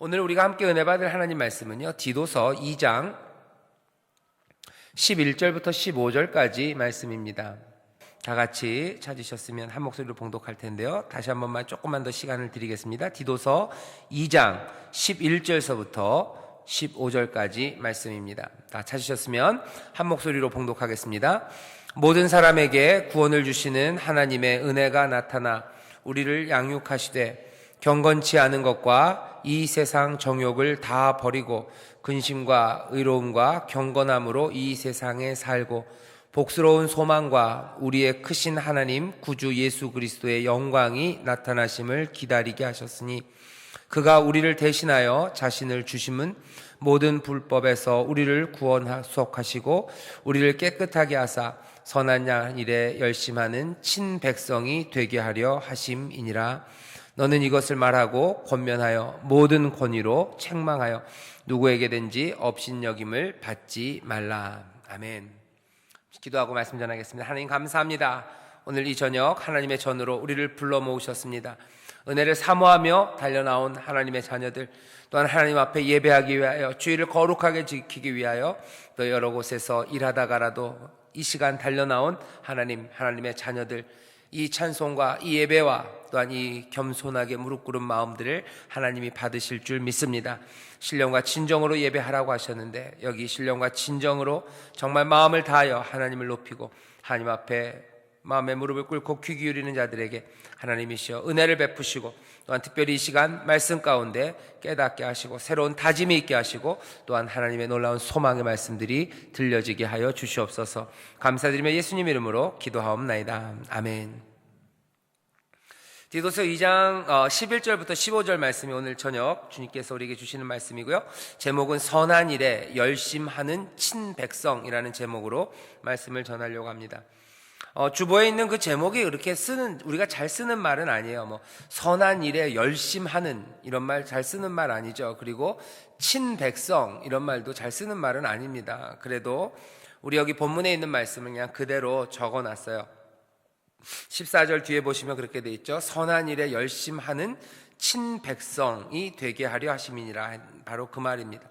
오늘 우리가 함께 은혜 받을 하나님 말씀은요, 디도서 2장 11절부터 15절까지 말씀입니다. 다 같이 찾으셨으면 한 목소리로 봉독할 텐데요, 다시 한 번만 조금만 더 시간을 드리겠습니다. 디도서 2장 11절서부터 15절까지 말씀입니다. 다 찾으셨으면 한 목소리로 봉독하겠습니다. 모든 사람에게 구원을 주시는 하나님의 은혜가 나타나 우리를 양육하시되 경건치 않은 것과 이 세상 정욕을 다 버리고 근심과 의로움과 경건함으로 이 세상에 살고 복스러운 소망과 우리의 크신 하나님 구주 예수 그리스도의 영광이 나타나심을 기다리게 하셨으니 그가 우리를 대신하여 자신을 주심은 모든 불법에서 우리를 구원하시고 우리를 깨끗하게 하사 선한 일에 열심하는 친백성이 되게 하려 하심이니라. 너는 이것을 말하고 권면하여 모든 권위로 책망하여 누구에게든지 업신여김을 받지 말라. 아멘. 기도하고 말씀 전하겠습니다. 하나님 감사합니다. 오늘 이 저녁 하나님의 전으로 우리를 불러 모으셨습니다. 은혜를 사모하며 달려나온 하나님의 자녀들, 또한 하나님 앞에 예배하기 위하여 주의를 거룩하게 지키기 위하여 또 여러 곳에서 일하다가라도 이 시간 달려나온 하나님의 자녀들, 이 찬송과 이 예배와 또한 이 겸손하게 무릎 꿇은 마음들을 하나님이 받으실 줄 믿습니다. 신령과 진정으로 예배하라고 하셨는데 여기 신령과 진정으로 정말 마음을 다하여 하나님을 높이고 하나님 앞에 마음의 무릎을 꿇고 귀 기울이는 자들에게 하나님이시여 은혜를 베푸시고 또한 특별히 이 시간 말씀 가운데 깨닫게 하시고 새로운 다짐이 있게 하시고 또한 하나님의 놀라운 소망의 말씀들이 들려지게 하여 주시옵소서. 감사드리며 예수님 이름으로 기도하옵나이다. 아멘. 디도서 2장 11절부터 15절 말씀이 오늘 저녁 주님께서 우리에게 주시는 말씀이고요, 제목은 선한 일에 열심하는 친백성이라는 제목으로 말씀을 전하려고 합니다. 주보에 있는 그 제목이 그렇게 우리가 잘 쓰는 말은 아니에요. 선한 일에 열심하는 이런 말 잘 쓰는 말 아니죠. 그리고 친백성 이런 말도 잘 쓰는 말은 아닙니다. 그래도 우리 여기 본문에 있는 말씀을 그냥 그대로 적어놨어요. 14절 뒤에 보시면 그렇게 돼 있죠. 선한 일에 열심하는 친백성이 되게 하려 하심이니라. 바로 그 말입니다.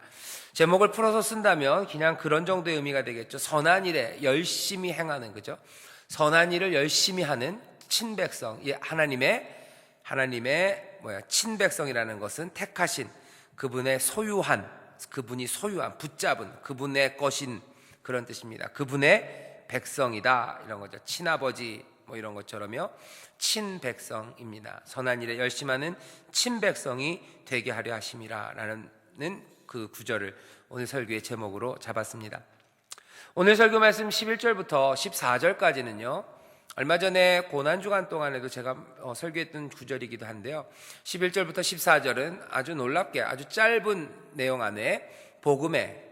제목을 풀어서 쓴다면 그냥 그런 정도의 의미가 되겠죠. 선한 일에 열심히 행하는, 그죠? 선한 일을 열심히 하는 친백성. 하나님의 친백성이라는 것은 택하신, 그분이 소유한, 붙잡은, 그분의 것인 그런 뜻입니다. 그분의 백성이다 이런 거죠. 친아버지 이런 것처럼요. 친백성입니다. 선한 일에 열심하는 친백성이 되게 하려 하심이라 라는 그 구절을 오늘 설교의 제목으로 잡았습니다. 오늘 설교 말씀 11절부터 14절까지는요, 얼마 전에 고난주간 동안에도 제가 설교했던 구절이기도 한데요, 11절부터 14절은 아주 놀랍게 아주 짧은 내용 안에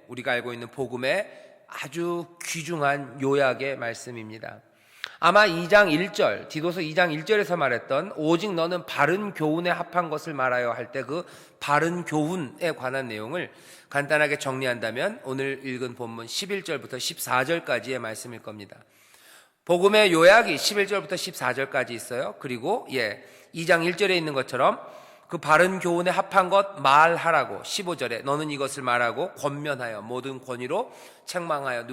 우리가 알고 있는 복음의 아주 귀중한 요약의 말씀입니다. 아마 2장 1절, 디도서 2장 1절에서 말했던 오직 너는 바른 교훈에 합한 것을 말하여 할 때 그 바른 교훈에 관한 내용을 간단하게 정리한다면 오늘 읽은 본문 11절부터 14절까지의 말씀일 겁니다. 복음의 요약이 11절부터 14절까지 있어요. 그리고 2장 1절에 있는 것처럼 그 바른 교훈에 합한 것 말하라고 15절에 너는 이것을 말하고 권면하여 모든 권위로 책망하여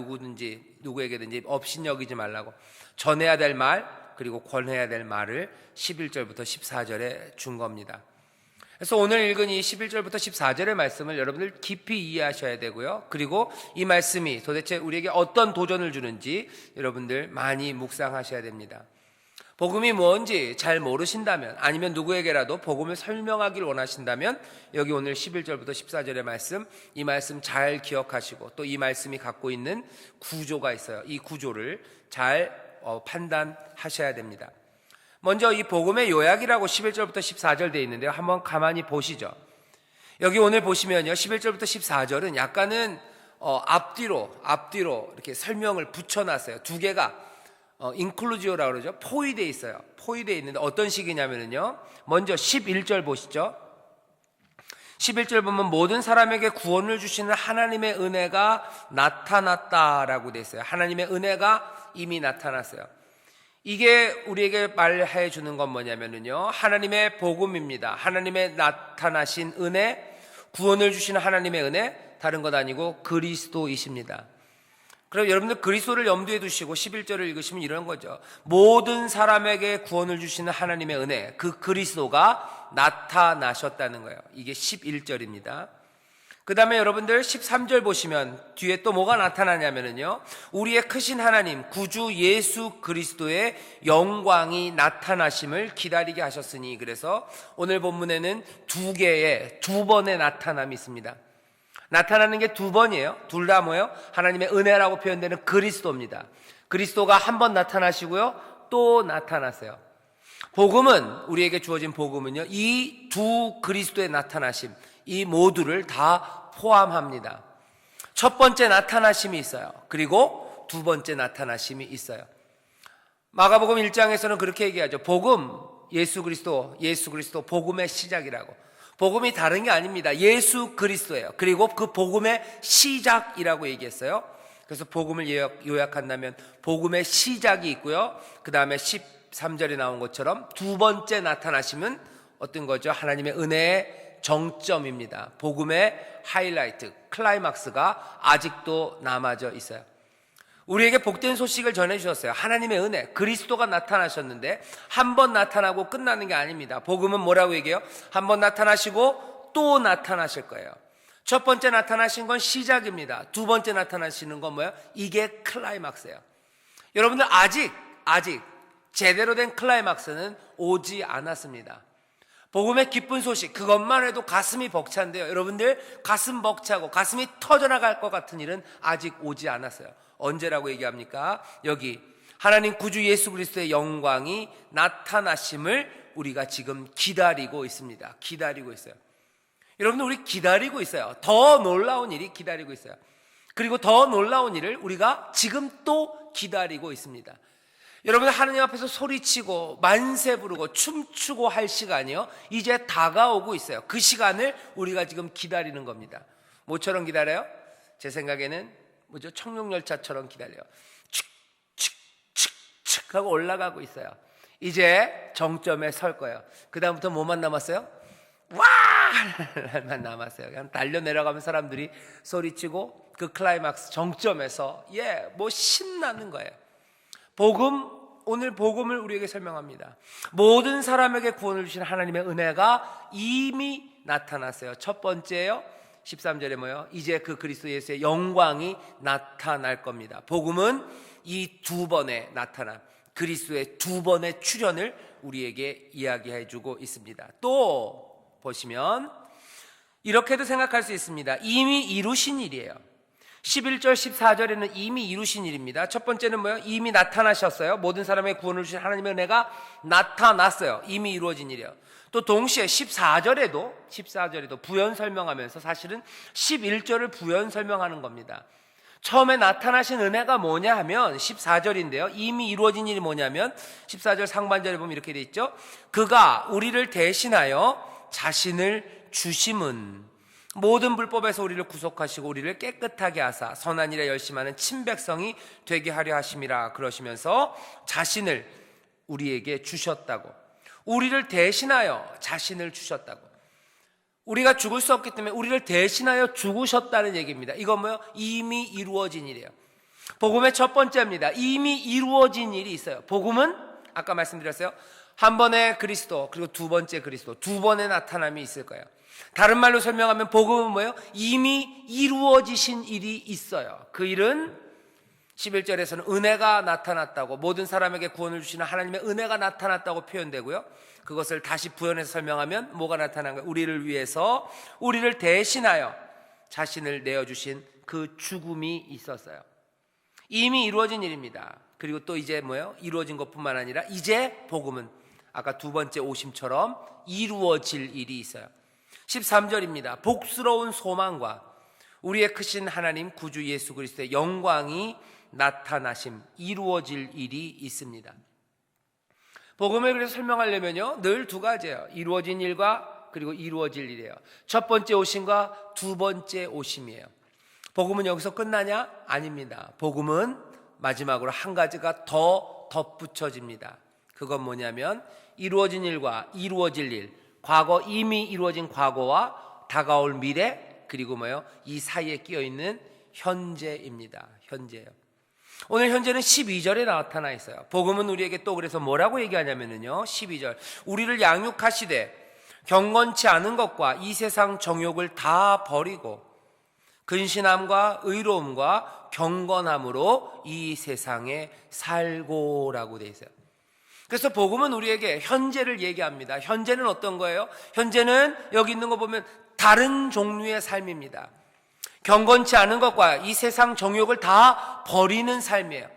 누구에게든지 업신여기지 말라고 전해야 될 말, 그리고 권해야 될 말을 11절부터 14절에 준 겁니다. 그래서 오늘 읽은 이 11절부터 14절의 말씀을 여러분들 깊이 이해하셔야 되고요, 그리고 이 말씀이 도대체 우리에게 어떤 도전을 주는지 여러분들 많이 묵상하셔야 됩니다. 복음이 뭔지 잘 모르신다면, 아니면 누구에게라도 복음을 설명하길 원하신다면 여기 오늘 11절부터 14절의 말씀, 이 말씀 잘 기억하시고 또 이 말씀이 갖고 있는 구조가 있어요. 이 구조를 잘 판단하셔야 됩니다. 먼저 이 복음의 요약이라고 11절부터 14절 되어 있는데요, 한번 가만히 보시죠. 여기 오늘 보시면요, 11절부터 14절은 약간은 앞뒤로 이렇게 설명을 붙여놨어요. 두 개가 인클루지오라고 그러죠. 포위되어 있어요. 포위되어 있는데 어떤 식이냐면요, 먼저 11절 보시죠. 11절 보면 모든 사람에게 구원을 주시는 하나님의 은혜가 나타났다라고 되어 있어요. 하나님의 은혜가 이미 나타났어요. 이게 우리에게 말해 주는 건 뭐냐면요, 하나님의 복음입니다. 하나님의 나타나신 은혜, 구원을 주시는 하나님의 은혜, 다른 것 아니고 그리스도이십니다. 그럼 여러분들 그리스도를 염두에 두시고 11절을 읽으시면 이런 거죠. 모든 사람에게 구원을 주시는 하나님의 은혜, 그 그리스도가 나타나셨다는 거예요. 이게 11절입니다. 그 다음에 여러분들 13절 보시면 뒤에 또 뭐가 나타나냐면요, 우리의 크신 하나님 구주 예수 그리스도의 영광이 나타나심을 기다리게 하셨으니, 그래서 오늘 본문에는 두 번의 나타남이 있습니다. 나타나는 게 두 번이에요. 둘 다 뭐예요? 하나님의 은혜라고 표현되는 그리스도입니다. 그리스도가 한 번 나타나시고요, 또 나타나세요. 복음은, 우리에게 주어진 복음은요, 이 두 그리스도의 나타나심, 이 모두를 다 포함합니다. 첫 번째 나타나심이 있어요. 그리고 두 번째 나타나심이 있어요. 마가복음 1장에서는 그렇게 얘기하죠. 복음, 예수 그리스도 복음의 시작이라고. 복음이 다른 게 아닙니다. 예수 그리스도예요. 그리고 그 복음의 시작이라고 얘기했어요. 그래서 복음을 요약한다면 복음의 시작이 있고요, 그 다음에 13절에 나온 것처럼 두 번째 나타나심은 어떤 거죠? 하나님의 은혜의 정점입니다. 복음의 하이라이트, 클라이막스가 아직도 남아져 있어요. 우리에게 복된 소식을 전해주셨어요. 하나님의 은혜, 그리스도가 나타나셨는데 한 번 나타나고 끝나는 게 아닙니다. 복음은 뭐라고 얘기해요? 한 번 나타나시고 또 나타나실 거예요. 첫 번째 나타나신 건 시작입니다. 두 번째 나타나시는 건 뭐예요? 이게 클라이막스예요. 여러분들 아직 제대로 된 클라이막스는 오지 않았습니다. 복음의 기쁜 소식, 그것만 해도 가슴이 벅찬데요, 여러분들 가슴 벅차고 가슴이 터져나갈 것 같은 일은 아직 오지 않았어요. 언제라고 얘기합니까? 여기 하나님 구주 예수 그리스도의 영광이 나타나심을 우리가 지금 기다리고 있습니다. 기다리고 있어요. 여러분들, 우리 기다리고 있어요. 더 놀라운 일이 기다리고 있어요. 그리고 더 놀라운 일을 우리가 지금 또 기다리고 있습니다. 여러분들, 하나님 앞에서 소리치고 만세 부르고 춤추고 할 시간이요, 이제 다가오고 있어요. 그 시간을 우리가 지금 기다리는 겁니다. 뭐처럼 기다려요? 제 생각에는 뭐죠? 청룡열차처럼 기다려요. 축축축축 하고 올라가고 있어요. 이제 정점에 설 거예요. 그 다음부터 뭐만 남았어요? 와! 만 남았어요. 그냥 달려 내려가면 사람들이 소리치고 그 클라이막스 정점에서 뭐 신나는 거예요. 복음, 오늘 복음을 우리에게 설명합니다. 모든 사람에게 구원을 주신 하나님의 은혜가 이미 나타났어요. 첫 번째요, 13절에 뭐예요? 이제 그 그리스도 예수의 영광이 나타날 겁니다. 복음은 이 두 번의 나타남, 그리스도의 두 번의 출현을 우리에게 이야기해 주고 있습니다. 또 보시면 이렇게도 생각할 수 있습니다. 이미 이루신 일이에요. 11절 14절에는 이미 이루신 일입니다. 첫 번째는 뭐예요? 이미 나타나셨어요. 모든 사람의 구원을 주신 하나님의 은혜가 나타났어요. 이미 이루어진 일이에요. 또 동시에 14절에도 부연 설명하면서 사실은 11절을 부연 설명하는 겁니다. 처음에 나타나신 은혜가 뭐냐 하면 14절인데요. 이미 이루어진 일이 뭐냐면 14절 상반절에 보면 이렇게 돼 있죠. 그가 우리를 대신하여 자신을 주심은 모든 불법에서 우리를 구속하시고 우리를 깨끗하게 하사 선한 일에 열심하는 친백성이 되게 하려 하심이라, 그러시면서 자신을 우리에게 주셨다고, 우리를 대신하여 자신을 주셨다고. 우리가 죽을 수 없기 때문에 우리를 대신하여 죽으셨다는 얘기입니다. 이건 뭐예요? 이미 이루어진 일이에요. 복음의 첫 번째입니다. 이미 이루어진 일이 있어요. 복음은 아까 말씀드렸어요. 한 번의 그리스도, 그리고 두 번째 그리스도, 두 번의 나타남이 있을 거예요. 다른 말로 설명하면 복음은 뭐예요? 이미 이루어지신 일이 있어요. 그 일은 11절에서는 은혜가 나타났다고, 모든 사람에게 구원을 주시는 하나님의 은혜가 나타났다고 표현되고요, 그것을 다시 부연해서 설명하면 뭐가 나타난 거예요? 우리를 위해서, 우리를 대신하여 자신을 내어주신 그 죽음이 있었어요. 이미 이루어진 일입니다. 그리고 또 이제 뭐예요? 이루어진 것뿐만 아니라 이제 복음은 아까 두 번째 오심처럼 이루어질 일이 있어요. 13절입니다. 복스러운 소망과 우리의 크신 하나님 구주 예수 그리스도의 영광이 나타나심, 이루어질 일이 있습니다. 복음을 그래서 설명하려면요, 늘 두 가지예요. 이루어진 일과 그리고 이루어질 일이에요. 첫 번째 오심과 두 번째 오심이에요. 복음은 여기서 끝나냐? 아닙니다. 복음은 마지막으로 한 가지가 더 덧붙여집니다. 그건 뭐냐면 이루어진 일과 이루어질 일, 과거 이미 이루어진 과거와 다가올 미래, 그리고 뭐예요? 이 사이에 끼어 있는 현재입니다. 현재예요. 오늘 현재는 12절에 나타나 있어요. 복음은 우리에게 또 그래서 뭐라고 얘기하냐면요, 12절, 우리를 양육하시되 경건치 않은 것과 이 세상 정욕을 다 버리고 근신함과 의로움과 경건함으로 이 세상에 살고라고 돼 있어요. 그래서 복음은 우리에게 현재를 얘기합니다. 현재는 어떤 거예요? 현재는 여기 있는 거 보면 다른 종류의 삶입니다. 경건치 않은 것과 이 세상 정욕을 다 버리는 삶이에요.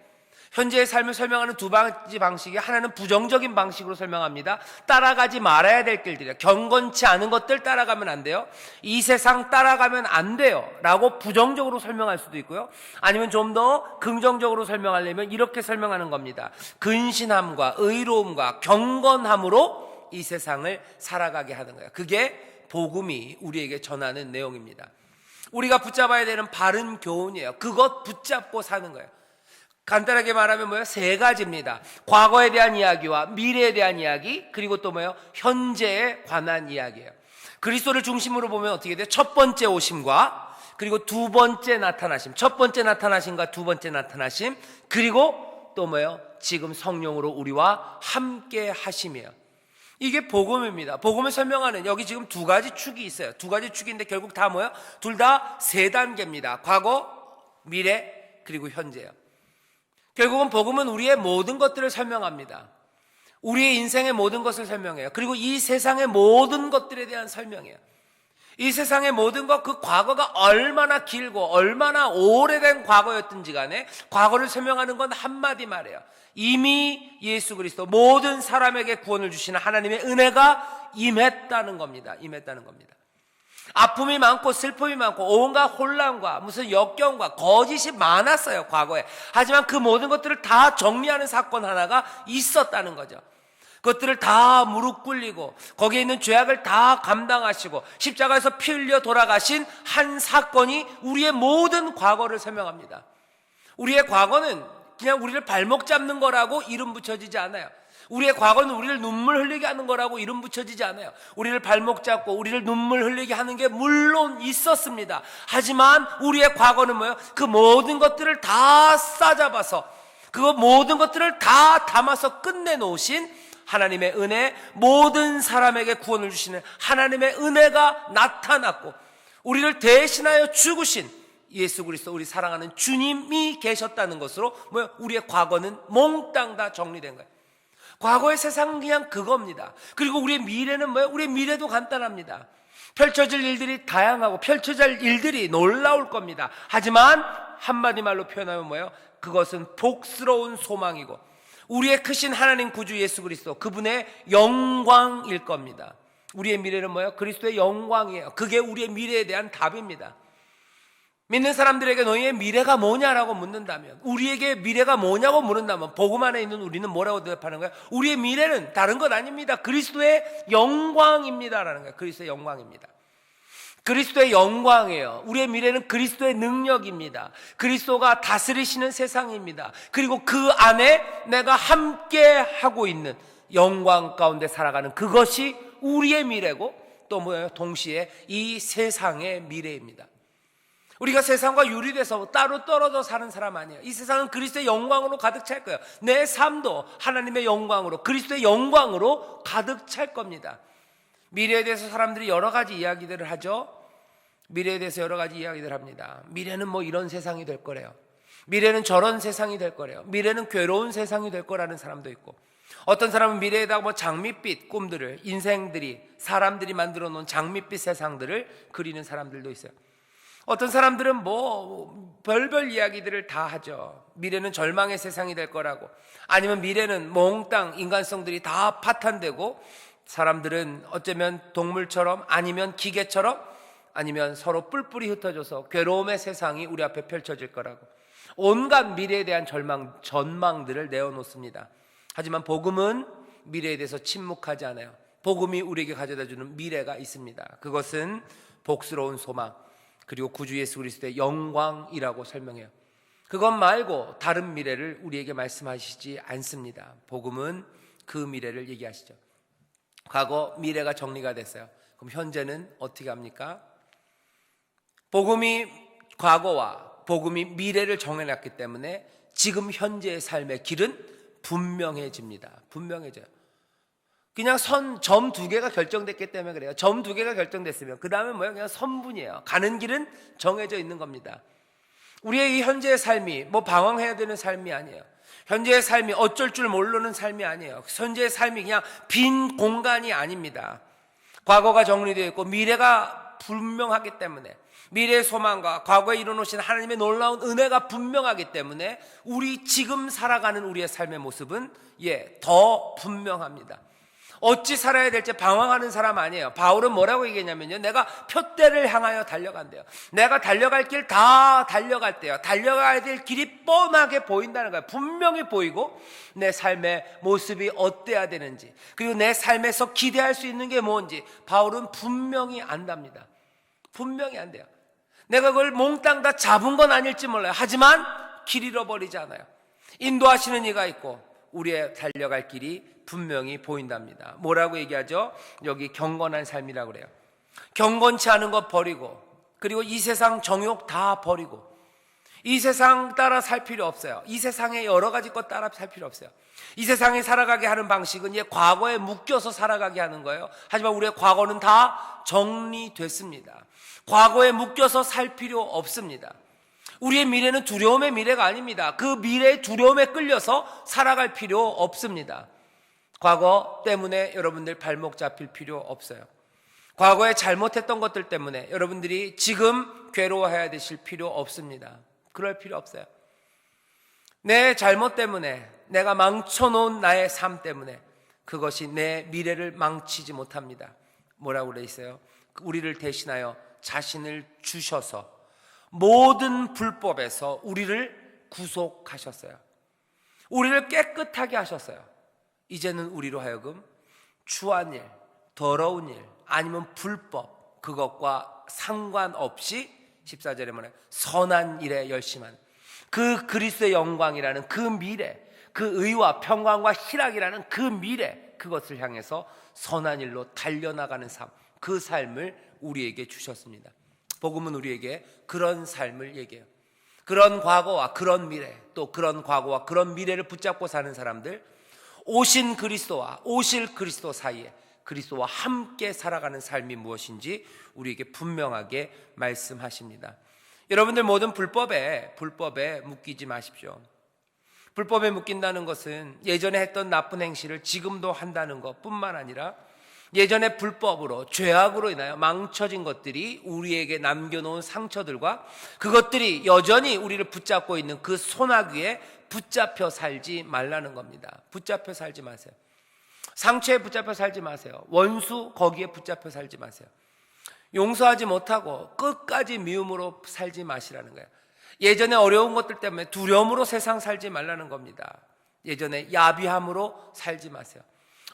현재의 삶을 설명하는 두 가지 방식이, 하나는 부정적인 방식으로 설명합니다. 따라가지 말아야 될 길들이에요. 경건치 않은 것들 따라가면 안 돼요. 이 세상 따라가면 안 돼요 라고 부정적으로 설명할 수도 있고요, 아니면 좀 더 긍정적으로 설명하려면 이렇게 설명하는 겁니다. 근신함과 의로움과 경건함으로 이 세상을 살아가게 하는 거예요. 그게 복음이 우리에게 전하는 내용입니다. 우리가 붙잡아야 되는 바른 교훈이에요. 그것 붙잡고 사는 거예요. 간단하게 말하면 뭐예요? 세 가지입니다. 과거에 대한 이야기와 미래에 대한 이야기, 그리고 또 뭐예요? 현재에 관한 이야기예요. 그리스도를 중심으로 보면 어떻게 돼요? 첫 번째 오심과 그리고 두 번째 나타나심, 첫 번째 나타나심과 두 번째 나타나심, 그리고 또 뭐예요? 지금 성령으로 우리와 함께 하심이에요. 이게 복음입니다. 복음을 설명하는, 여기 지금 두 가지 축이 있어요. 두 가지 축인데 결국 다 뭐예요? 둘 다 세 단계입니다. 과거, 미래, 그리고 현재예요. 결국은 복음은 우리의 모든 것들을 설명합니다. 우리의 인생의 모든 것을 설명해요. 그리고 이 세상의 모든 것들에 대한 설명이에요. 이 세상의 모든 것, 그 과거가 얼마나 길고 얼마나 오래된 과거였든지 간에 과거를 설명하는 건 한마디 말이에요. 이미 예수 그리스도, 모든 사람에게 구원을 주시는 하나님의 은혜가 임했다는 겁니다. 임했다는 겁니다. 아픔이 많고 슬픔이 많고 온갖 혼란과 무슨 역경과 거짓이 많았어요, 과거에. 하지만 그 모든 것들을 다 정리하는 사건 하나가 있었다는 거죠. 그것들을 다 무릎 꿇리고 거기에 있는 죄악을 다 감당하시고 십자가에서 피 흘려 돌아가신 한 사건이 우리의 모든 과거를 설명합니다. 우리의 과거는 그냥 우리를 발목 잡는 거라고 이름 붙여지지 않아요. 우리의 과거는 우리를 눈물 흘리게 하는 거라고 이름 붙여지지 않아요. 우리를 발목 잡고 우리를 눈물 흘리게 하는 게 물론 있었습니다. 하지만 우리의 과거는 뭐예요? 그 모든 것들을 다 싸잡아서 그 모든 것들을 다 담아서 끝내놓으신 하나님의 은혜, 모든 사람에게 구원을 주시는 하나님의 은혜가 나타났고 우리를 대신하여 죽으신 예수 그리스도, 우리 사랑하는 주님이 계셨다는 것으로 뭐예요? 우리의 과거는 몽땅 다 정리된 거예요. 과거의 세상은 그냥 그겁니다. 그리고 우리의 미래는 뭐예요? 우리의 미래도 간단합니다. 펼쳐질 일들이 다양하고 펼쳐질 일들이 놀라울 겁니다. 하지만 한마디 말로 표현하면 뭐예요? 그것은 복스러운 소망이고 우리의 크신 하나님 구주 예수 그리스도, 그분의 영광일 겁니다. 우리의 미래는 뭐예요? 그리스도의 영광이에요. 그게 우리의 미래에 대한 답입니다. 믿는 사람들에게 너희의 미래가 뭐냐라고 묻는다면, 우리에게 미래가 뭐냐고 물은다면 복음 안에 있는 우리는 뭐라고 대답하는 거예요? 우리의 미래는 다른 것 아닙니다. 그리스도의 영광입니다라는 거예요. 그리스도의 영광입니다. 그리스도의 영광이에요. 우리의 미래는 그리스도의 능력입니다. 그리스도가 다스리시는 세상입니다. 그리고 그 안에 내가 함께 하고 있는 영광 가운데 살아가는 그것이 우리의 미래고 또 뭐예요? 동시에 이 세상의 미래입니다. 우리가 세상과 유리돼서 따로 떨어져 사는 사람 아니에요. 이 세상은 그리스도의 영광으로 가득 찰 거예요. 내 삶도 하나님의 영광으로, 그리스도의 영광으로 가득 찰 겁니다. 미래에 대해서 사람들이 여러 가지 이야기들을 하죠. 미래에 대해서 여러 가지 이야기들을 합니다. 미래는 뭐 이런 세상이 될 거래요. 미래는 저런 세상이 될 거래요. 미래는 괴로운 세상이 될 거라는 사람도 있고, 어떤 사람은 미래에다가 뭐 장밋빛 꿈들을, 인생들이, 사람들이 만들어 놓은 장밋빛 세상들을 그리는 사람들도 있어요. 어떤 사람들은 뭐 별별 이야기들을 다 하죠. 미래는 절망의 세상이 될 거라고, 아니면 미래는 몽땅 인간성들이 다 파탄되고 사람들은 어쩌면 동물처럼, 아니면 기계처럼, 아니면 서로 뿔뿔이 흩어져서 괴로움의 세상이 우리 앞에 펼쳐질 거라고 온갖 미래에 대한 전망들을 내어놓습니다. 하지만 복음은 미래에 대해서 침묵하지 않아요. 복음이 우리에게 가져다주는 미래가 있습니다. 그것은 복스러운 소망, 그리고 구주 예수 그리스도의 영광이라고 설명해요. 그것 말고 다른 미래를 우리에게 말씀하시지 않습니다. 복음은 그 미래를 얘기하시죠. 과거, 미래가 정리가 됐어요. 그럼 현재는 어떻게 합니까? 복음이 과거와 복음이 미래를 정해놨기 때문에 지금 현재의 삶의 길은 분명해집니다. 분명해져요. 그냥 점 두 개가 결정됐기 때문에 그래요. 점 두 개가 결정됐으면 그 다음에 뭐예요? 그냥 선분이에요. 가는 길은 정해져 있는 겁니다. 우리의 이 현재의 삶이 뭐 방황해야 되는 삶이 아니에요. 현재의 삶이 어쩔 줄 모르는 삶이 아니에요. 현재의 삶이 그냥 빈 공간이 아닙니다. 과거가 정리되어 있고 미래가 분명하기 때문에, 미래의 소망과 과거에 이뤄놓으신 하나님의 놀라운 은혜가 분명하기 때문에 우리 지금 살아가는 우리의 삶의 모습은 더 분명합니다. 어찌 살아야 될지 방황하는 사람 아니에요. 바울은 뭐라고 얘기했냐면요, 내가 표대를 향하여 달려간대요. 내가 달려갈 길 다 달려갈 때요, 달려가야 될 길이 뻔하게 보인다는 거예요. 분명히 보이고 내 삶의 모습이 어때야 되는지, 그리고 내 삶에서 기대할 수 있는 게 뭔지 바울은 분명히 안답니다. 분명히 안돼요. 내가 그걸 몽땅 다 잡은 건 아닐지 몰라요. 하지만 길 잃어버리지 않아요. 인도하시는 이가 있고 우리의 달려갈 길이 분명히 보인답니다. 뭐라고 얘기하죠? 여기 경건한 삶이라고 그래요. 경건치 않은 것 버리고, 그리고 이 세상 정욕 다 버리고, 이 세상 따라 살 필요 없어요. 이 세상에 여러 가지 것 따라 살 필요 없어요. 이 세상에 살아가게 하는 방식은 과거에 묶여서 살아가게 하는 거예요. 하지만 우리의 과거는 다 정리됐습니다. 과거에 묶여서 살 필요 없습니다. 우리의 미래는 두려움의 미래가 아닙니다. 그 미래의 두려움에 끌려서 살아갈 필요 없습니다. 과거 때문에 여러분들 발목 잡힐 필요 없어요. 과거에 잘못했던 것들 때문에 여러분들이 지금 괴로워해야 되실 필요 없습니다. 그럴 필요 없어요. 내 잘못 때문에, 내가 망쳐놓은 나의 삶 때문에 그것이 내 미래를 망치지 못합니다. 뭐라고 그래 있어요? 우리를 대신하여 자신을 주셔서 모든 불법에서 우리를 구속하셨어요. 우리를 깨끗하게 하셨어요. 이제는 우리로 하여금 추한 일, 더러운 일, 아니면 불법, 그것과 상관없이 14절에 말해 선한 일에 열심한 그 그리스도의 영광이라는 그 미래, 그 의와 평강과 희락이라는 그 미래, 그것을 향해서 선한 일로 달려나가는 삶, 그 삶을 우리에게 주셨습니다. 복음은 우리에게 그런 삶을 얘기해요. 그런 과거와 그런 미래, 또 그런 과거와 그런 미래를 붙잡고 사는 사람들, 오신 그리스도와 오실 그리스도 사이에 그리스도와 함께 살아가는 삶이 무엇인지 우리에게 분명하게 말씀하십니다. 여러분들 모든 불법에 묶이지 마십시오. 불법에 묶인다는 것은 예전에 했던 나쁜 행실을 지금도 한다는 것뿐만 아니라 예전에 불법으로, 죄악으로 인하여 망쳐진 것들이 우리에게 남겨놓은 상처들과 그것들이 여전히 우리를 붙잡고 있는 그 소나귀에 붙잡혀 살지 말라는 겁니다. 붙잡혀 살지 마세요. 상처에 붙잡혀 살지 마세요. 원수 거기에 붙잡혀 살지 마세요. 용서하지 못하고 끝까지 미움으로 살지 마시라는 거예요. 예전에 어려운 것들 때문에 두려움으로 세상 살지 말라는 겁니다. 예전에 야비함으로 살지 마세요.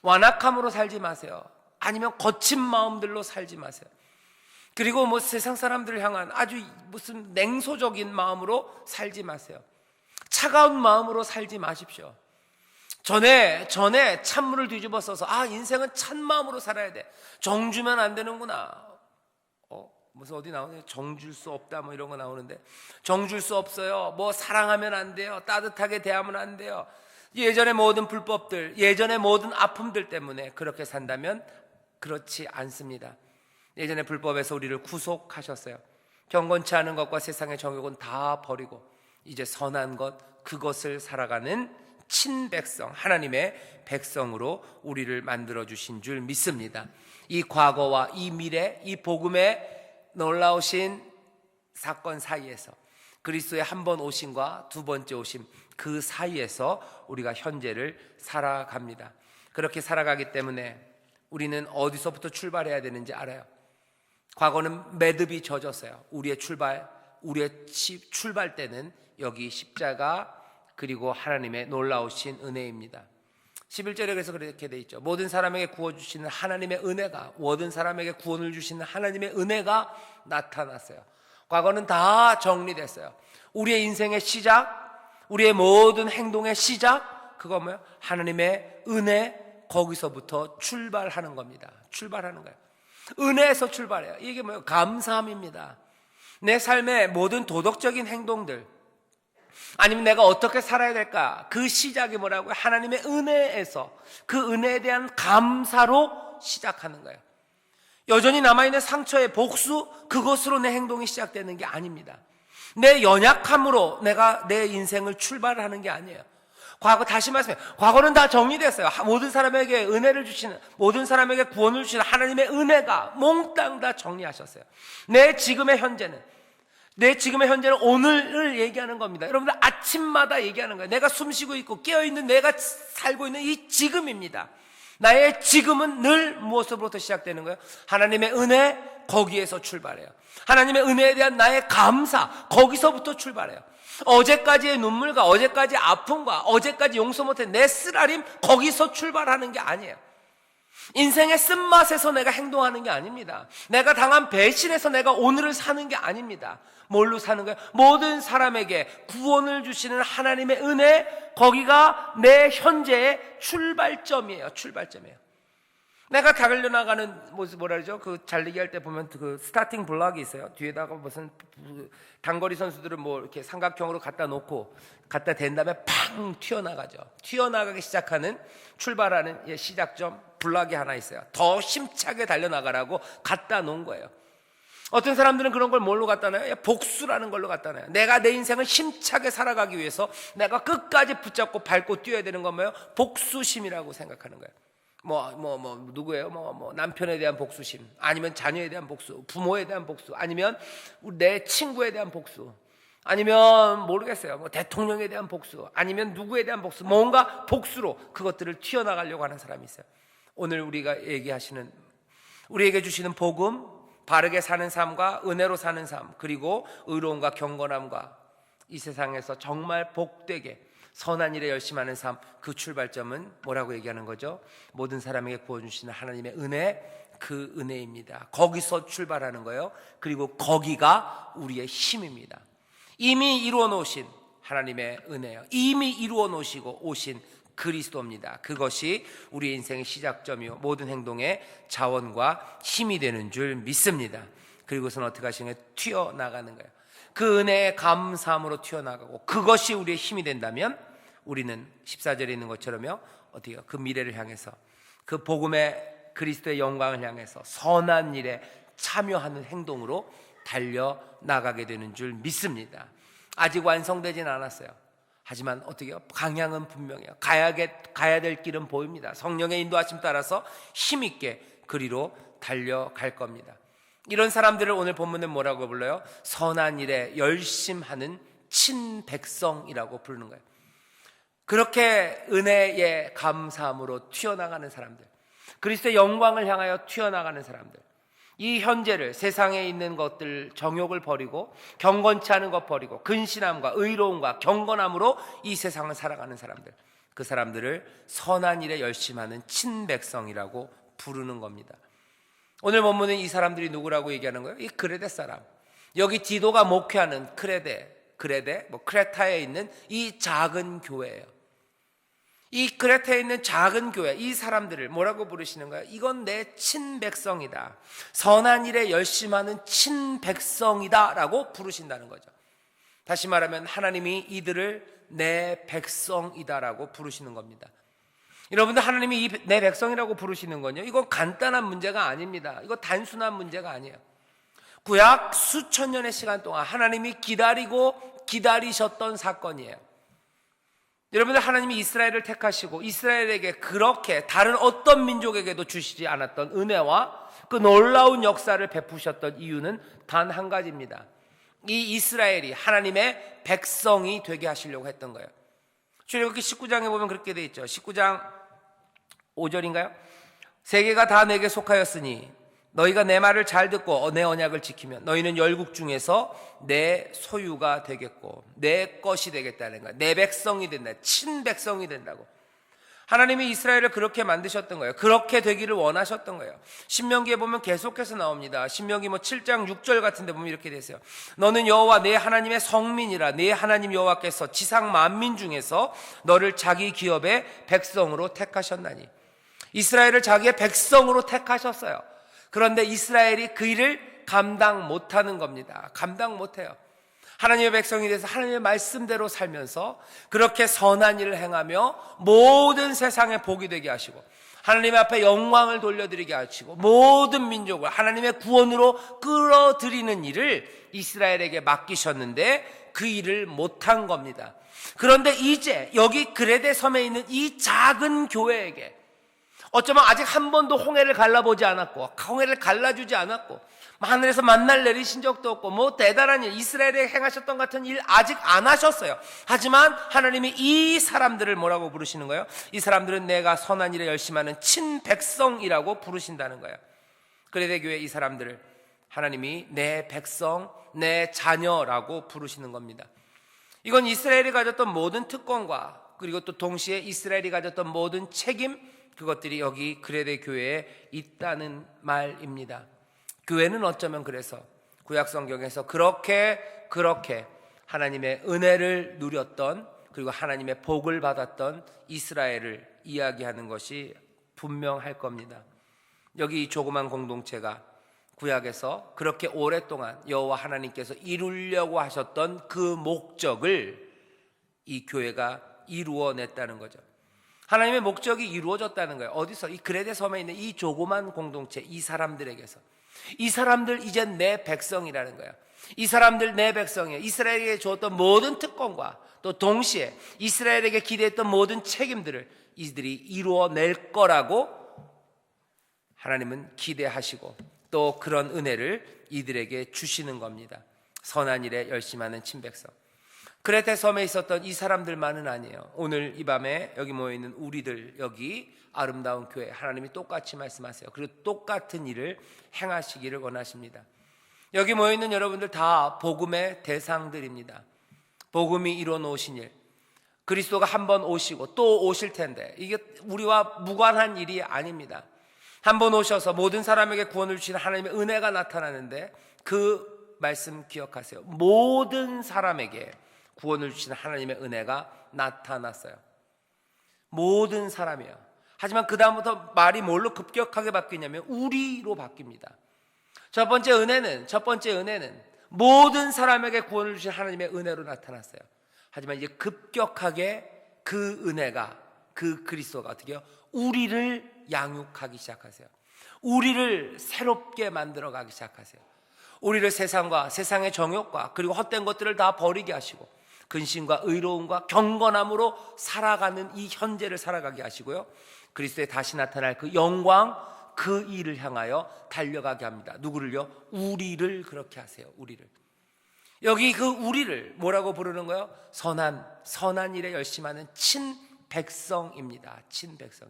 완악함으로 살지 마세요. 아니면 거친 마음들로 살지 마세요. 그리고 뭐 세상 사람들을 향한 아주 무슨 냉소적인 마음으로 살지 마세요. 차가운 마음으로 살지 마십시오. 전에 찬물을 뒤집어 써서 인생은 찬 마음으로 살아야 돼. 정 주면 안 되는구나. 무슨 어디 나오네, 정 줄 수 없다 뭐 이런 거 나오는데, 정 줄 수 없어요. 뭐 사랑하면 안 돼요. 따뜻하게 대하면 안 돼요. 예전의 모든 불법들, 예전의 모든 아픔들 때문에 그렇게 산다면 그렇지 않습니다. 예전의 불법에서 우리를 구속하셨어요. 경건치 않은 것과 세상의 정욕은 다 버리고 이제 선한 것, 그것을 살아가는 친백성, 하나님의 백성으로 우리를 만들어주신 줄 믿습니다. 이 과거와 이 미래, 이 복음의 놀라우신 사건 사이에서, 그리스도의 한 번 오심과 두 번째 오심, 그 사이에서 우리가 현재를 살아갑니다. 그렇게 살아가기 때문에 우리는 어디서부터 출발해야 되는지 알아요. 과거는 매듭이 젖었어요. 우리의 출발대는 여기 십자가, 그리고 하나님의 놀라우신 은혜입니다. 11절에 그래서 그렇게 돼 있죠. 모든 사람에게 구워주시는 하나님의 은혜가, 모든 사람에게 구원을 주시는 하나님의 은혜가 나타났어요. 과거는 다 정리됐어요. 우리의 인생의 시작, 우리의 모든 행동의 시작, 그거 뭐예요? 하나님의 은혜, 거기서부터 출발하는 겁니다. 출발하는 거예요. 은혜에서 출발해요. 이게 뭐예요? 감사함입니다. 내 삶의 모든 도덕적인 행동들, 아니면 내가 어떻게 살아야 될까, 그 시작이 뭐라고요? 하나님의 은혜에서, 그 은혜에 대한 감사로 시작하는 거예요. 여전히 남아있는 상처의 복수, 그것으로 내 행동이 시작되는 게 아닙니다. 내 연약함으로 내가 내 인생을 출발하는 게 아니에요. 과거, 다시 말씀해요. 과거는 다 정리됐어요. 모든 사람에게 은혜를 주시는, 모든 사람에게 구원을 주시는 하나님의 은혜가 몽땅 다 정리하셨어요. 내 지금의 현재는 오늘을 얘기하는 겁니다. 여러분들 아침마다 얘기하는 거예요. 내가 숨쉬고 있고 깨어있는, 내가 살고 있는 이 지금입니다. 나의 지금은 늘 무엇으로부터 시작되는 거예요? 하나님의 은혜, 거기에서 출발해요. 하나님의 은혜에 대한 나의 감사, 거기서부터 출발해요. 어제까지의 눈물과 어제까지의 아픔과 어제까지 용서 못한 내 쓰라림, 거기서 출발하는 게 아니에요. 인생의 쓴맛에서 내가 행동하는 게 아닙니다. 내가 당한 배신에서 내가 오늘을 사는 게 아닙니다. 뭘로 사는 거예요? 모든 사람에게 구원을 주시는 하나님의 은혜, 거기가 내 현재의 출발점이에요. 내가 달려나가는 모습, 뭐라 그러죠? 그 달리기 할 때 보면 그 스타팅 블럭이 있어요. 뒤에다가 무슨 단거리 선수들은 뭐 이렇게 삼각형으로 갖다 놓고 갖다 댄 다음에 팡 튀어나가죠. 튀어나가기 시작하는, 출발하는 시작점 블럭이 하나 있어요. 더 힘차게 달려나가라고 갖다 놓은 거예요. 어떤 사람들은 그런 걸 뭘로 갖다 놔요? 복수라는 걸로 갖다 놔요. 내가 내 인생을 힘차게 살아가기 위해서 내가 끝까지 붙잡고 밟고 뛰어야 되는 건 뭐예요? 복수심이라고 생각하는 거예요. 누구예요? 남편에 대한 복수심, 아니면 자녀에 대한 복수, 부모에 대한 복수, 아니면 내 친구에 대한 복수, 아니면 모르겠어요. 대통령에 대한 복수, 아니면 누구에 대한 복수, 뭔가 복수로 그것들을 튀어나가려고 하는 사람이 있어요. 오늘 우리가 얘기하시는, 우리에게 주시는 복음, 바르게 사는 삶과 은혜로 사는 삶, 그리고 의로움과 경건함과 이 세상에서 정말 복되게 선한 일에 열심하는 삶, 그 출발점은 뭐라고 얘기하는 거죠? 모든 사람에게 구원 주시는 하나님의 은혜, 그 은혜입니다. 거기서 출발하는 거예요. 그리고 거기가 우리의 힘입니다. 이미 이루어 놓으신 하나님의 은혜요, 이미 이루어 놓으시고 오신 그리스도입니다. 그것이 우리 인생의 시작점이요 모든 행동의 자원과 힘이 되는 줄 믿습니다. 그리고선 어떻게 하시는 거예요? 튀어나가는 거예요. 그 은혜의 감사함으로 튀어나가고, 그것이 우리의 힘이 된다면 우리는 14절에 있는 것처럼요, 어떻게 그 미래를 향해서, 그 복음의 그리스도의 영광을 향해서 선한 일에 참여하는 행동으로 달려나가게 되는 줄 믿습니다. 아직 완성되진 않았어요. 하지만 어떻게 해요? 방향은 분명해요. 가야 될 길은 보입니다. 성령의 인도하심 따라서 힘있게 그리로 달려갈 겁니다. 이런 사람들을 오늘 본문은 뭐라고 불러요? 선한 일에 열심하는 친백성이라고 부르는 거예요. 그렇게 은혜의 감사함으로 튀어나가는 사람들, 그리스도의 영광을 향하여 튀어나가는 사람들, 이 현재를, 세상에 있는 것들 정욕을 버리고 경건치 않은 것 버리고 근신함과 의로움과 경건함으로 이 세상을 살아가는 사람들, 그 사람들을 선한 일에 열심하는 친백성이라고 부르는 겁니다. 오늘 본문은 이 사람들이 누구라고 얘기하는 거예요? 이 크레데 사람, 여기 디도가 목회하는 크레타에 있는 이 작은 교회예요. 이 크레타에 있는 작은 교회, 이 사람들을 뭐라고 부르시는 거예요? 이건 내 친백성이다, 선한 일에 열심하는 친백성이다 라고 부르신다는 거죠. 다시 말하면 하나님이 이들을 내 백성이다 라고 부르시는 겁니다. 여러분들, 하나님이 내 백성이라고 부르시는 건요, 이거 간단한 문제가 아닙니다. 이거 단순한 문제가 아니에요. 구약 수천 년의 시간 동안 하나님이 기다리셨던 사건이에요. 여러분들, 하나님이 이스라엘을 택하시고 이스라엘에게 그렇게 다른 어떤 민족에게도 주시지 않았던 은혜와 그 놀라운 역사를 베푸셨던 이유는 단 한 가지입니다. 이 이스라엘이 하나님의 백성이 되게 하시려고 했던 거예요. 출애굽기 19장에 보면 그렇게 돼 있죠. 19장 5절인가요? 세계가 다 내게 속하였으니 너희가 내 말을 잘 듣고 내 언약을 지키면 너희는 열국 중에서 내 소유가 되겠고 내 것이 되겠다는 거야. 내 백성이 된다, 친백성이 된다고. 하나님이 이스라엘을 그렇게 만드셨던 거예요. 그렇게 되기를 원하셨던 거예요. 신명기에 보면 계속해서 나옵니다. 신명기 7장 6절 같은 데 보면 이렇게 돼 있어요. 너는 여호와 내 하나님의 성민이라. 내 하나님 여호와께서 지상 만민 중에서 너를 자기 기업의 백성으로 택하셨나니. 이스라엘을 자기의 백성으로 택하셨어요. 그런데 이스라엘이 그 일을 감당 못하는 겁니다. 감당 못해요. 하나님의 백성이 돼서 하나님의 말씀대로 살면서 그렇게 선한 일을 행하며 모든 세상에 복이 되게 하시고 하나님 앞에 영광을 돌려드리게 하시고 모든 민족을 하나님의 구원으로 끌어들이는 일을 이스라엘에게 맡기셨는데 그 일을 못한 겁니다. 그런데 이제 여기 그레데 섬에 있는 이 작은 교회에게 어쩌면 아직 한 번도 홍해를 갈라보지 않았고 홍해를 갈라주지 않았고 하늘에서 만날 내리신 적도 없고 뭐 대단한 일, 이스라엘에 행하셨던 같은 일 아직 안 하셨어요. 하지만 하나님이 이 사람들을 뭐라고 부르시는 거예요? 이 사람들은 내가 선한 일에 열심하는 친백성이라고 부르신다는 거예요. 그레데 교회 이 사람들을 하나님이 내 백성, 내 자녀라고 부르시는 겁니다. 이건 이스라엘이 가졌던 모든 특권과 그리고 또 동시에 이스라엘이 가졌던 모든 책임, 그것들이 여기 그레데 교회에 있다는 말입니다. 교회는 어쩌면 그래서 구약 성경에서 그렇게 하나님의 은혜를 누렸던 그리고 하나님의 복을 받았던 이스라엘을 이야기하는 것이 분명할 겁니다. 여기 이 조그만 공동체가 구약에서 그렇게 오랫동안 여호와 하나님께서 이루려고 하셨던 그 목적을 이 교회가 이루어냈다는 거죠. 하나님의 목적이 이루어졌다는 거예요. 어디서? 이 그레데 섬에 있는 이 조그만 공동체, 이 사람들에게서. 이 사람들 이제 내 백성이라는 거예요. 이 사람들 내 백성이에요. 이스라엘에게 주었던 모든 특권과 또 동시에 이스라엘에게 기대했던 모든 책임들을 이들이 이루어낼 거라고 하나님은 기대하시고 또 그런 은혜를 이들에게 주시는 겁니다. 선한 일에 열심하는 친백성. 그레데 섬에 있었던 이 사람들만은 아니에요. 오늘 이 밤에 여기 모여있는 우리들, 여기 아름다운 교회, 하나님이 똑같이 말씀하세요. 그리고 똑같은 일을 행하시기를 원하십니다. 여기 모여있는 여러분들 다 복음의 대상들입니다. 복음이 이뤄놓으신 일, 그리스도가 한 번 오시고 또 오실 텐데 이게 우리와 무관한 일이 아닙니다. 한 번 오셔서 모든 사람에게 구원을 주시는 하나님의 은혜가 나타나는데 그 말씀 기억하세요. 모든 사람에게 구원을 주시는 하나님의 은혜가 나타났어요. 모든 사람이요. 하지만 그 다음부터 말이 뭘로 급격하게 바뀌냐면 우리로 바뀝니다. 첫 번째 은혜는 모든 사람에게 구원을 주신 하나님의 은혜로 나타났어요. 하지만 이제 급격하게 그 은혜가, 그 그리스도가 어떻게 해요? 우리를 양육하기 시작하세요. 우리를 새롭게 만들어가기 시작하세요. 우리를 세상과 세상의 정욕과 그리고 헛된 것들을 다 버리게 하시고 근심과 의로움과 경건함으로 살아가는 이 현재를 살아가게 하시고요, 그리스도에 다시 나타날 그 영광, 그 일을 향하여 달려가게 합니다. 누구를요? 우리를 그렇게 하세요. 우리를. 여기 그 우리를 뭐라고 부르는 거예요? 선한 일에 열심하는 친백성입니다. 친백성.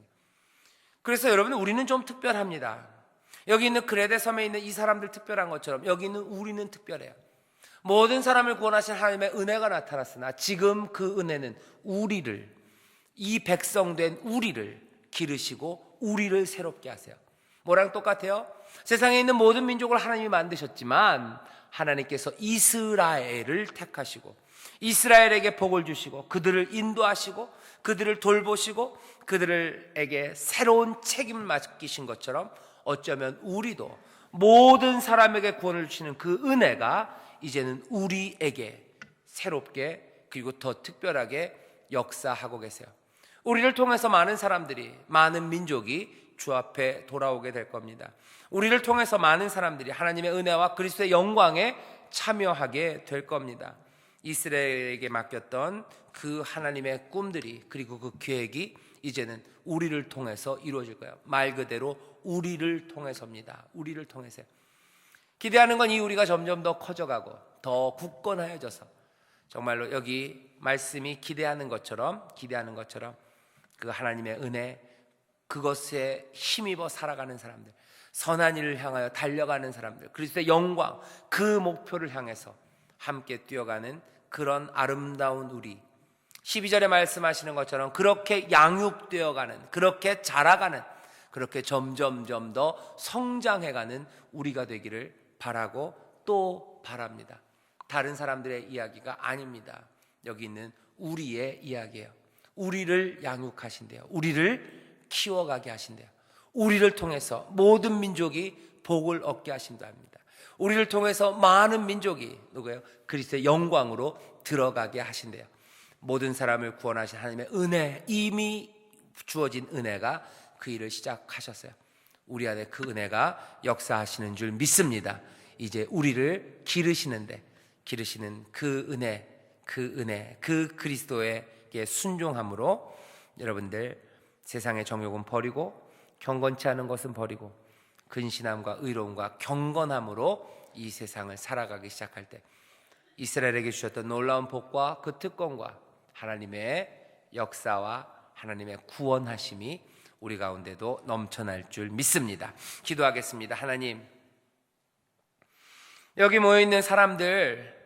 그래서 여러분, 우리는 좀 특별합니다. 여기 있는 그레데 섬에 있는 이 사람들 특별한 것처럼 여기 있는 우리는 특별해요. 모든 사람을 구원하신 하나님의 은혜가 나타났으나 지금 그 은혜는 우리를, 이 백성된 우리를 기르시고 우리를 새롭게 하세요. 뭐랑 똑같아요? 세상에 있는 모든 민족을 하나님이 만드셨지만 하나님께서 이스라엘을 택하시고 이스라엘에게 복을 주시고 그들을 인도하시고 그들을 돌보시고 그들에게 새로운 책임을 맡기신 것처럼 어쩌면 우리도 모든 사람에게 구원을 주시는 그 은혜가 이제는 우리에게 새롭게 그리고 더 특별하게 역사하고 계세요. 우리를 통해서 많은 사람들이, 많은 민족이 주 앞에 돌아오게 될 겁니다. 우리를 통해서 많은 사람들이 하나님의 은혜와 그리스도의 영광에 참여하게 될 겁니다. 이스라엘에게 맡겼던 그 하나님의 꿈들이, 그리고 그 계획이 이제는 우리를 통해서 이루어질 거예요. 말 그대로 우리를 통해서입니다. 우리를 통해서. 기대하는 건 이 우리가 점점 더 커져가고 더 굳건하여져서 정말로 여기 말씀이 기대하는 것처럼 그 하나님의 은혜, 그것에 힘입어 살아가는 사람들, 선한 일을 향하여 달려가는 사람들, 그리스도의 영광, 그 목표를 향해서 함께 뛰어가는 그런 아름다운 우리, 12절에 말씀하시는 것처럼 그렇게 양육되어가는, 그렇게 자라가는, 그렇게 점점점 더 성장해가는 우리가 되기를 바라고 또 바랍니다. 다른 사람들의 이야기가 아닙니다. 여기 있는 우리의 이야기예요. 우리를 양육하신대요. 우리를 키워가게 하신대요. 우리를 통해서 모든 민족이 복을 얻게 하신다 합니다. 우리를 통해서 많은 민족이 누구예요? 그리스도의 영광으로 들어가게 하신대요. 모든 사람을 구원하신 하나님의 은혜, 이미 주어진 은혜가 그 일을 시작하셨어요. 우리 안에 그 은혜가 역사하시는 줄 믿습니다. 이제 우리를 기르시는 그 은혜, 그 그리스도에게 순종함으로 여러분들 세상의 정욕은 버리고 경건치 않은 것은 버리고 근신함과 의로움과 경건함으로 이 세상을 살아가기 시작할 때 이스라엘에게 주셨던 놀라운 복과 그 특권과 하나님의 역사와 하나님의 구원하심이 우리 가운데도 넘쳐날 줄 믿습니다. 기도하겠습니다. 하나님, 여기 모여있는 사람들,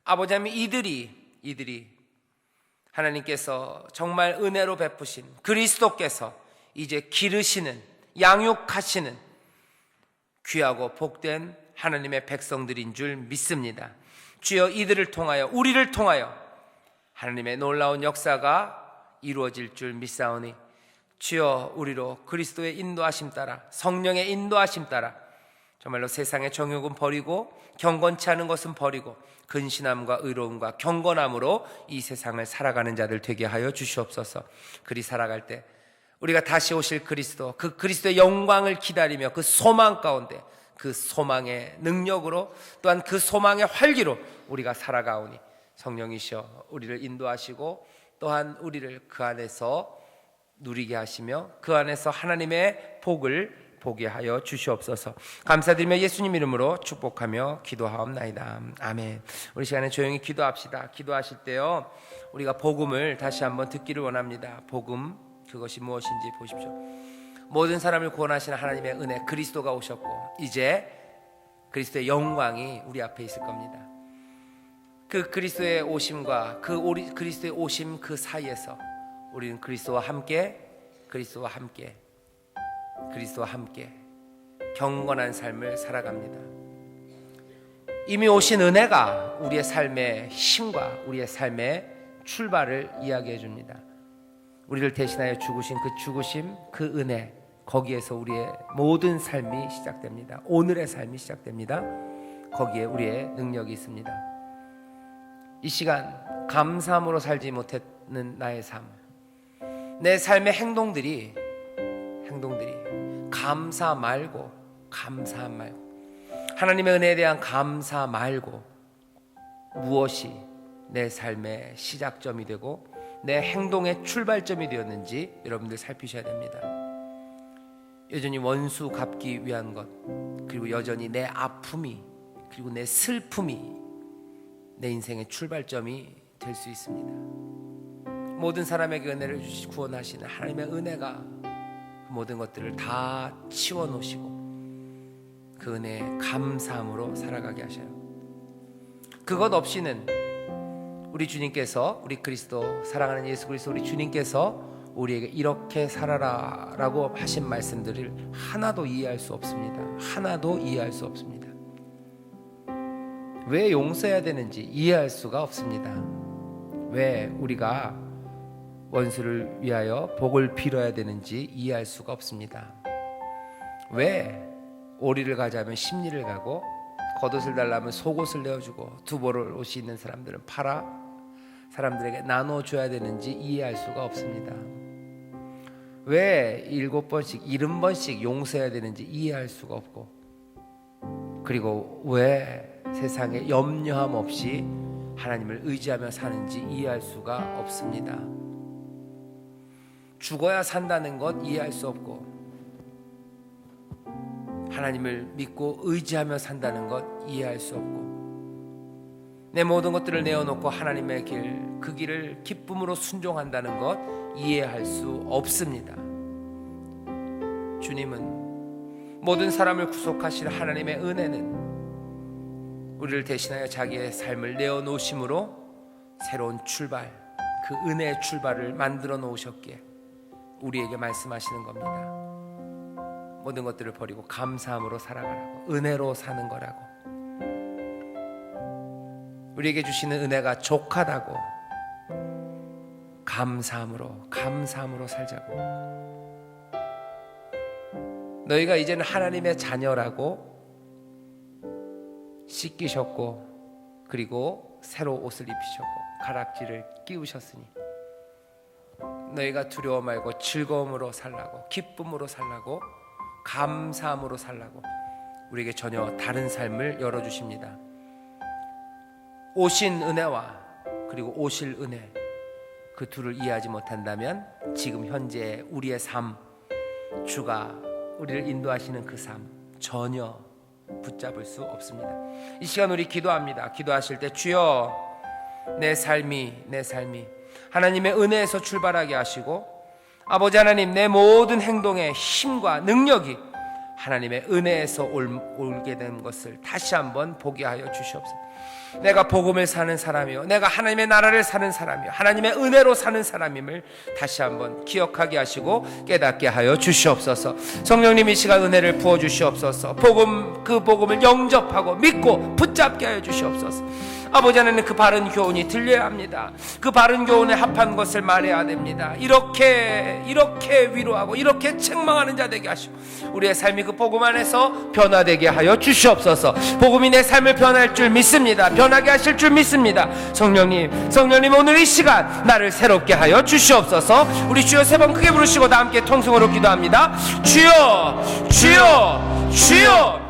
아버지 하나님, 이들이 하나님께서 정말 은혜로 베푸신 그리스도께서 이제 기르시는, 양육하시는 귀하고 복된 하나님의 백성들인 줄 믿습니다. 주여, 이들을 통하여, 우리를 통하여 하나님의 놀라운 역사가 이루어질 줄 믿사오니 주여, 우리로 그리스도의 인도하심 따라, 성령의 인도하심 따라 정말로 세상의 정욕은 버리고 경건치 않은 것은 버리고 근신함과 의로움과 경건함으로 이 세상을 살아가는 자들 되게 하여 주시옵소서. 그리 살아갈 때 우리가 다시 오실 그리스도, 그 그리스도의 영광을 기다리며 그 소망 가운데, 그 소망의 능력으로, 또한 그 소망의 활기로 우리가 살아가오니 성령이시여 우리를 인도하시고 또한 우리를 그 안에서 누리게 하시며 그 안에서 하나님의 복을 보게 하여 주시옵소서. 감사드리며 예수님 이름으로 축복하며 기도하옵나이다. 아멘. 우리 시간에 조용히 기도합시다. 기도하실 때요, 우리가 복음을 다시 한번 듣기를 원합니다. 복음, 그것이 무엇인지 보십시오. 모든 사람을 구원하시는 하나님의 은혜, 그리스도가 오셨고 이제 그리스도의 영광이 우리 앞에 있을 겁니다. 그 그리스도의 오심과 그리스도의 오심 그 사이에서 우리는 그리스도와 함께 경건한 삶을 살아갑니다. 이미 오신 은혜가 우리의 삶의 힘과 우리의 삶의 출발을 이야기해 줍니다. 우리를 대신하여 죽으신 그 죽으심, 그 은혜, 거기에서 우리의 모든 삶이 시작됩니다. 오늘의 삶이 시작됩니다. 거기에 우리의 능력이 있습니다. 이 시간 감사함으로 살지 못했는 나의 삶, 내 삶의 행동들이 감사함 말고 하나님의 은혜에 대한 감사 말고 무엇이 내 삶의 시작점이 되고 내 행동의 출발점이 되었는지 여러분들 살피셔야 됩니다. 여전히 원수 갚기 위한 것, 그리고 여전히 내 아픔이, 그리고 내 슬픔이 내 인생의 출발점이 될 수 있습니다. 모든 사람에게 은혜를 주시 구원하시는 하나님의 은혜가 모든 것들을 다 치워놓으시고 그 은혜에 감사함으로 살아가게 하셔요. 그것 없이는 우리 주님께서, 우리 그리스도, 사랑하는 예수 그리스도 우리 주님께서 우리에게 이렇게 살아라 라고 하신 말씀들을 하나도 이해할 수 없습니다. 왜 용서해야 되는지 이해할 수가 없습니다. 왜 우리가 원수를 위하여 복을 빌어야 되는지 이해할 수가 없습니다. 왜 오리를 가자면 십리를 가고 겉옷을 달라면 속옷을 내어주고 두벌을 옷이 있는 사람들은 팔아 사람들에게 나눠줘야 되는지 이해할 수가 없습니다. 왜 7번씩 70번씩 용서해야 되는지 이해할 수가 없고, 그리고 왜 세상에 염려함 없이 하나님을 의지하며 사는지 이해할 수가 없습니다. 죽어야 산다는 것 이해할 수 없고, 하나님을 믿고 의지하며 산다는 것 이해할 수 없고, 내 모든 것들을 내어놓고 하나님의 길, 그 길을 기쁨으로 순종한다는 것 이해할 수 없습니다. 주님은, 모든 사람을 구속하실 하나님의 은혜는 우리를 대신하여 자기의 삶을 내어놓으심으로 새로운 출발, 그 은혜의 출발을 만들어 놓으셨기에 우리에게 말씀하시는 겁니다. 모든 것들을 버리고 감사함으로 살아가라고, 은혜로 사는 거라고, 우리에게 주시는 은혜가 족하다고, 감사함으로 살자고. 너희가 이제는 하나님의 자녀라고 씻기셨고 그리고 새로 옷을 입히셨고 가락지를 끼우셨으니 너희가 두려워 말고 즐거움으로 살라고, 기쁨으로 살라고, 감사함으로 살라고 우리에게 전혀 다른 삶을 열어주십니다. 오신 은혜와 그리고 오실 은혜, 그 둘을 이해하지 못한다면 지금 현재 우리의 삶, 주가 우리를 인도하시는 그 삶 전혀 붙잡을 수 없습니다. 이 시간 우리 기도합니다. 기도하실 때 주여 내 삶이 하나님의 은혜에서 출발하게 하시고 아버지 하나님 내 모든 행동의 힘과 능력이 하나님의 은혜에서 올게 된 것을 다시 한번 보게 하여 주시옵소서. 내가 복음을 사는 사람이요, 내가 하나님의 나라를 사는 사람이요, 하나님의 은혜로 사는 사람임을 다시 한번 기억하게 하시고 깨닫게 하여 주시옵소서. 성령님 이 시간 은혜를 부어 주시옵소서. 그 복음을 영접하고 믿고 붙잡게 하여 주시옵소서. 아버지 하나님 그 바른 교훈이 들려야 합니다. 그 바른 교훈에 합한 것을 말해야 됩니다. 이렇게 위로하고 이렇게 책망하는 자 되게 하시고 우리의 삶이 그 복음 안에서 변화되게 하여 주시옵소서. 복음이 내 삶을 변할 줄 믿습니다. 변하게 하실 줄 믿습니다. 성령님 오늘 이 시간 나를 새롭게 하여 주시옵소서. 우리 주여 세 번 크게 부르시고 다 함께 통성으로 기도합니다. 주여 주여 주여